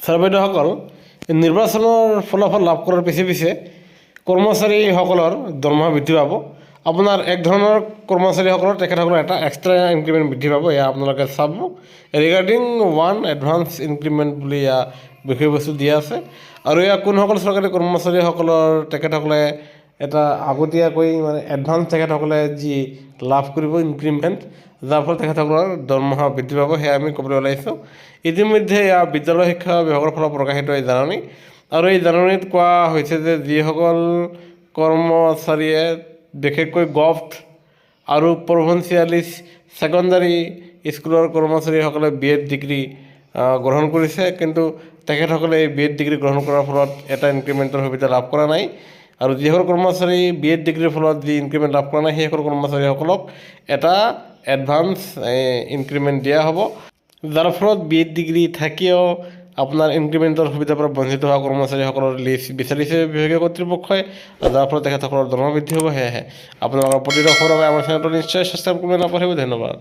Sir বাইদেউসকল নিৰ্বাচনৰ ফলাফল লাভ কৰাৰ পিছে পিছে কৰ্মচাৰীসকলৰ দৰমহা বৃদ্ধি পাব। আপোনাৰ এক ধৰণৰ কৰ্মচাৰীসকলৰ তেখেতসকলৰ এটা এক্সট্ৰা ইনক্ৰিমেণ্ট বৃদ্ধি পাব। এয়া আপোনালোকে চাব ৰিগাৰ্ডিং ওৱান এডভান্স ইনক্ৰিমেণ্ট বুলি এয়া বিষয়বস্তু দিয়া আছে। আৰু এয়া কোনসকল চৰকাৰী কৰ্মচাৰীসকলৰ তেখেতসকলে এটা আগতীয়াকৈ মানে এডভান্স তেখেতসকলে যি লাভ কৰিব ইনক্ৰিমেণ্ট, যাৰ ফলত তেখেতসকলৰ দৰমহা বৃদ্ধি পাব, সেয়া আমি ক'বলৈ ওলাইছোঁ। ইতিমধ্যে এয়া বিদ্যালয় শিক্ষা বিভাগৰ ফালৰ প্ৰকাশিত এই জাননী। আৰু এই জাননীত কোৱা হৈছে যে যিসকল কৰ্মচাৰীয়ে বিশেষকৈ গভট আৰু প্ৰভিন্সিয়েলিছ ছেকেণ্ডাৰী স্কুলৰ কৰ্মচাৰীসকলে BEd ডিগ্ৰী গ্ৰহণ কৰিছে, কিন্তু তেখেতসকলে এই BEd ডিগ্ৰী গ্ৰহণ কৰাৰ ফলত এটা ইনক্ৰিমেণ্টৰ সুবিধা লাভ কৰা নাই। আৰু যিসকল কৰ্মচাৰী BEd ডিগ্ৰীৰ ফলত যি ইনক্ৰিমেণ্ট লাভ কৰা নাই, সেইসকল কৰ্মচাৰীসকলক এটা এডভান্স ইনক্ৰিমেণ্ট দিয়া হ'ব, যাৰ ফলত BEd ডিগ্ৰী থাকিও আপোনাৰ ইনক্ৰিমেণ্টৰ সুবিধাৰ পৰা বঞ্চিত হোৱা কৰ্মচাৰীসকলৰ লিষ্ট বিচাৰিছে বিভাগীয় কৰ্তৃপক্ষই, যাৰ ফলত তেখেতসকলৰ দৰমহা বৃদ্ধি হ'ব। সেয়েহে আপোনালোকৰ প্ৰতিটো খবৰ বাবে আমাৰ চেনেলটো নিশ্চয় ছাবস্ক্ৰাইব কৰিব নাপাহৰিব। ধন্যবাদ।